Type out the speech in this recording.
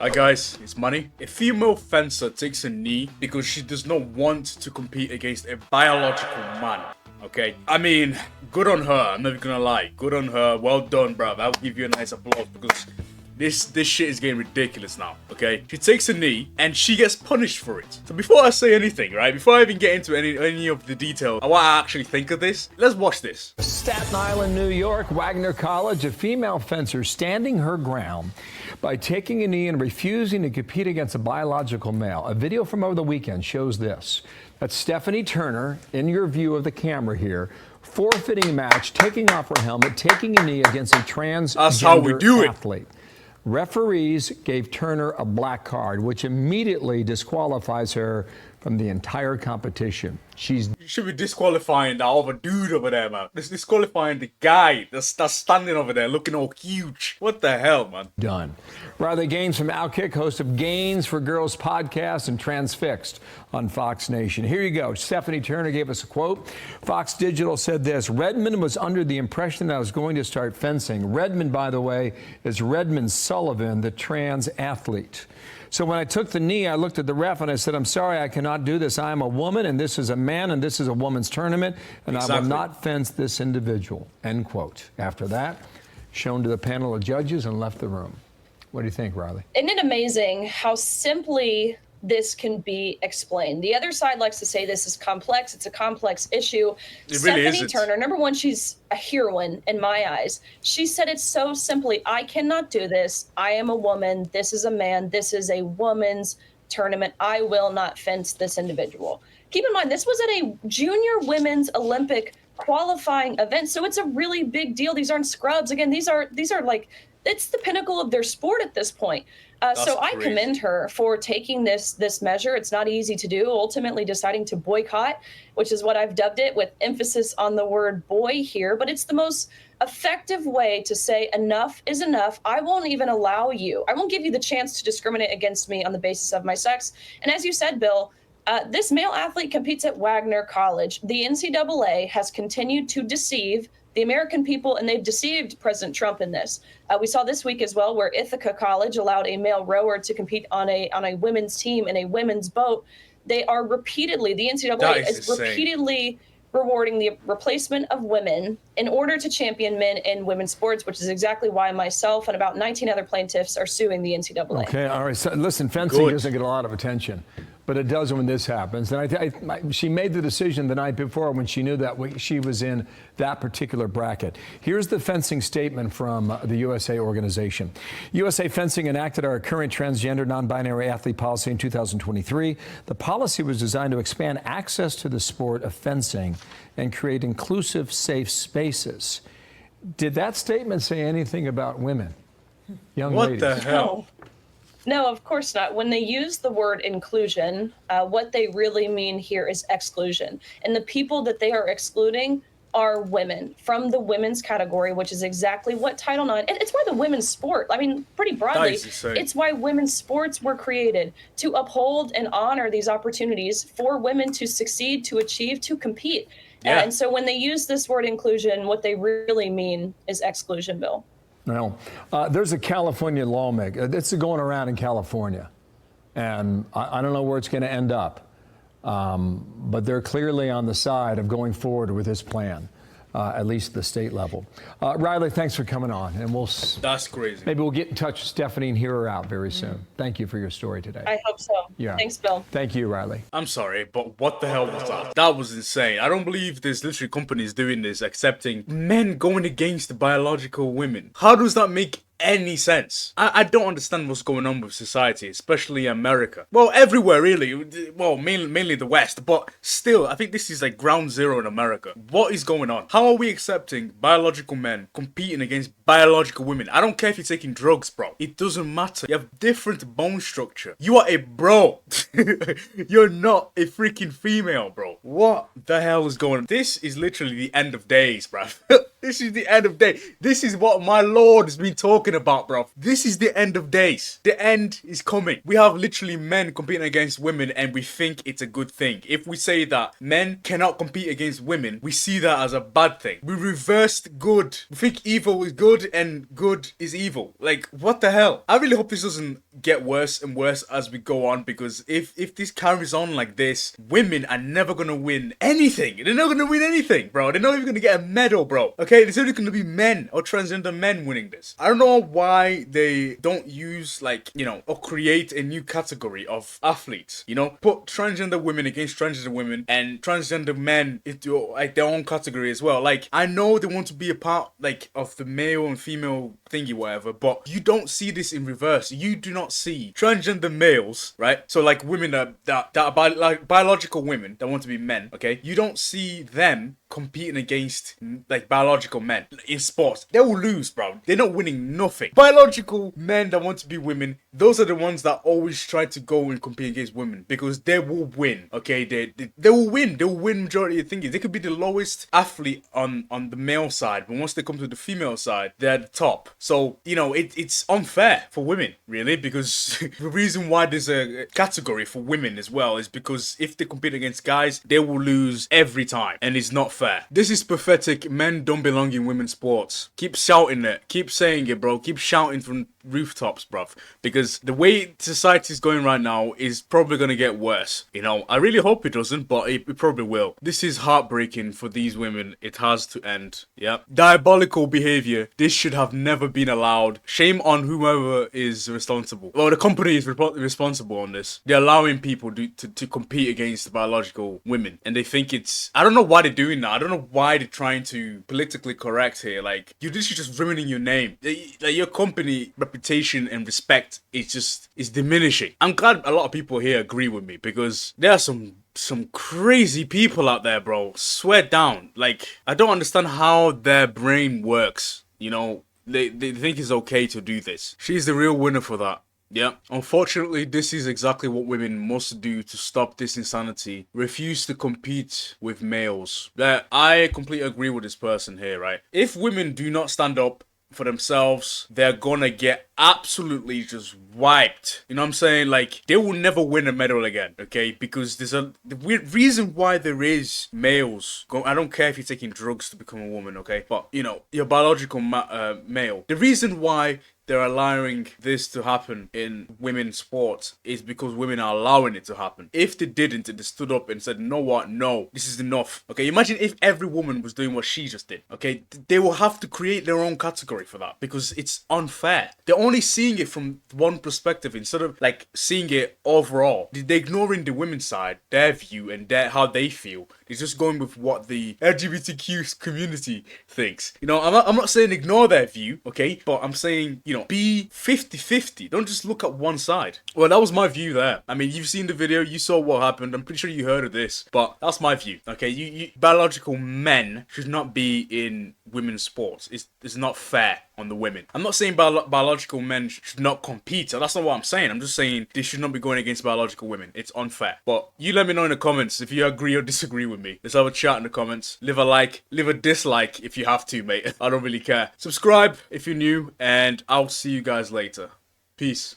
Hi guys, it's Money. A female fencer takes a knee because she does not want to compete against a biological man. Okay, I mean, good on her, I'm never gonna lie. Good on her, well done, bruv. I'll give you a nice applause because this shit is getting ridiculous now, okay? She takes a knee and she gets punished for it. So before I say anything, right, before I even get into any of the detail of what I actually think of this, let's watch this. Staten Island, New York, Wagner College, a female fencer standing her ground by taking a knee and refusing to compete against a biological male. A video from over the weekend shows this. That's Stephanie Turner, in your view of the camera here, forfeiting a match, taking off her helmet, taking a knee against a transgender athlete. Referees gave Turner a black card, which immediately disqualifies her from the entire competition. You should be disqualifying that other dude over there, man. It's disqualifying the guy that's standing over there looking all huge. What the hell, man? Done. Riley Gaines from Outkick, host of Gaines for Girls podcast and Transfixed on Fox Nation. Here you go. Stephanie Turner gave us a quote. Fox Digital said this: Redmond was under the impression that I was going to start fencing. Redmond, by the way, is Redmond Sullivan, the trans athlete. So when I took the knee, I looked at the ref and I said, I'm sorry, I cannot do this. I am a woman and this is a man and this is a woman's tournament and I will not fence this individual, end quote. After that, shown to the panel of judges and left the room. What do you think, Riley? Isn't it amazing how simply this can be explained? The other side likes to say this is complex. It's a complex issue. It really Stephanie isn't. Turner, number one, she's a heroine in my eyes. She said it so simply. I cannot do this. I am a woman. This is a man. This is a woman's tournament. I will not fence this individual. Keep in mind, this was at a junior women's Olympic qualifying event. So it's a really big deal. These aren't scrubs. Again, these are like, it's the pinnacle of their sport at this point. So I commend her for taking this measure. It's not easy to do, ultimately deciding to boycott, which is what I've dubbed it, with emphasis on the word boy here. But it's the most effective way to say enough is enough. I won't even allow you. I won't give you the chance to discriminate against me on the basis of my sex. And as you said, Bill, this male athlete competes at Wagner College. The NCAA has continued to deceive the American people, and they've deceived President Trump in this. We saw this week as well, where Ithaca College allowed a male rower to compete on a women's team in a women's boat. They are repeatedly, the NCAA is repeatedly rewarding the replacement of women in order to champion men in women's sports, which is exactly why myself and about 19 other plaintiffs are suing the NCAA. Okay, all right. So listen, fencing doesn't get a lot of attention, but it does when this happens. And she made the decision the night before when she knew that she was in that particular bracket. Here's the fencing statement from the USA organization. USA Fencing enacted our current transgender non-binary athlete policy in 2023. The policy was designed to expand access to the sport of fencing and create inclusive, safe spaces. Did that statement say anything about women, young ladies? What the hell? No, of course not. When they use the word inclusion, what they really mean here is exclusion. And the people that they are excluding are women from the women's category, which is exactly what Title IX, it's why the women's sport, I mean, pretty broadly, it's why women's sports were created, to uphold and honor these opportunities for women to succeed, to achieve, to compete. Yeah. And so when they use this word inclusion, what they really mean is exclusion, Bill. Well, there's a California lawmaker. This is going around in California, and I don't know where it's going to end up, but they're clearly on the side of going forward with this plan, at least the state level. Riley, thanks for coming on, and That's crazy. Maybe we'll get in touch with Stephanie and hear her out very soon. Thank you for your story today. I hope so. Yeah. Thanks, Bill. Thank you, Riley. I'm sorry, but what the hell was that? That was insane. I don't believe there's literally companies doing this, accepting men going against the biological women. How does that make any sense? I don't understand what's going on with society, especially America. Well, everywhere really. Well, mainly the West, but still, I think this is like ground zero in America. What is going on? How are we accepting biological men competing against biological women? I don't care if you're taking drugs, bro. It doesn't matter. You have different bone structure. You are a bro. You're not a freaking female, bro. What the hell is going on? This is literally the end of days, bruv. This is the end of day. This is what my Lord has been talking about, bro. This is the end of days. The end is coming. We have literally men competing against women and we think it's a good thing. If we say that men cannot compete against women, we see that as a bad thing. We reversed good. We think evil is good and good is evil. Like, what the hell? I really hope this doesn't get worse and worse as we go on, because if this carries on like this, women are never gonna win anything. They're not gonna win anything, bro. They're not even gonna get a medal, bro. Okay, it's only gonna be men or transgender men winning this. I don't know why they don't use, like, you know, or create a new category of athletes. You know, put transgender women against transgender women and transgender men into like their own category as well. Like, I know they want to be a part like of the male and female thingy, whatever, but you don't see this in reverse. You do not see transgender males, right? So like women that are biological women that want to be men, okay? You don't see them competing against like biological men in sports. They will lose, bro. They're not winning nothing. Biological men that want to be women, those are the ones that always try to go and compete against women because they will win, okay? They will win. They will win majority of things. They could be the lowest athlete on the male side, but once they come to the female side, they're at the top. So, you know, it's unfair for women, really, because the reason why there's a category for women as well is because if they compete against guys, they will lose every time, and it's not fair. This is pathetic. Men don't belong in women's sports. Keep shouting it. Keep saying it, bro. Keep shouting from rooftops, bruv, because the way society is going right now is probably going to get worse. You know, I really hope it doesn't, but it probably will. This is heartbreaking for these women. It has to end. Yeah. Diabolical behavior. This should have never been allowed. Shame on whoever is responsible. Well, the company is responsible on this. They're allowing people to compete against biological women, and they think it's... I don't know why they're doing that. I don't know why they're trying to politically correct here. Like, you're literally just ruining your name. Like, your company reputation and respect is diminishing. I'm glad a lot of people here agree with me, because there are some crazy people out there, bro. Swear down. Like, I don't understand how their brain works. You know, they think it's okay to do this. She's the real winner for that. Yeah. Unfortunately, this is exactly what women must do to stop this insanity. Refuse to compete with males. I completely agree with this person here, right? If women do not stand up for themselves, they're gonna get absolutely just wiped. You know what I'm saying? Like, they will never win a medal again, okay? Because the weird reason why there is males I don't care if you're taking drugs to become a woman, okay? But, you know, your biological male. The reason why they're allowing this to happen in women's sports is because women are allowing it to happen. If they didn't, and they stood up and said, you know what, no, this is enough. Okay, imagine if every woman was doing what she just did. Okay, they will have to create their own category for that, because it's unfair. They're only seeing it from one perspective instead of like seeing it overall. They're ignoring the women's side, their view, and how they feel. They're just going with what the LGBTQ community thinks. You know, I'm not saying ignore their view, okay, but I'm saying, you know, be 50-50. Don't just look at one side. Well, that was my view there. I mean, you've seen the video, you saw what happened. I'm pretty sure you heard of this, but that's my view. Okay, you biological men should not be in women's sports. It's not fair on the women. I'm not saying biological men should not compete. That's not what I'm saying. I'm just saying they should not be going against biological women. It's unfair. But you let me know in the comments if you agree or disagree with me. Let's have a chat in the comments. Leave a like, leave a dislike if you have to, mate. I don't really care. Subscribe if you're new, and I'll see you guys later. Peace.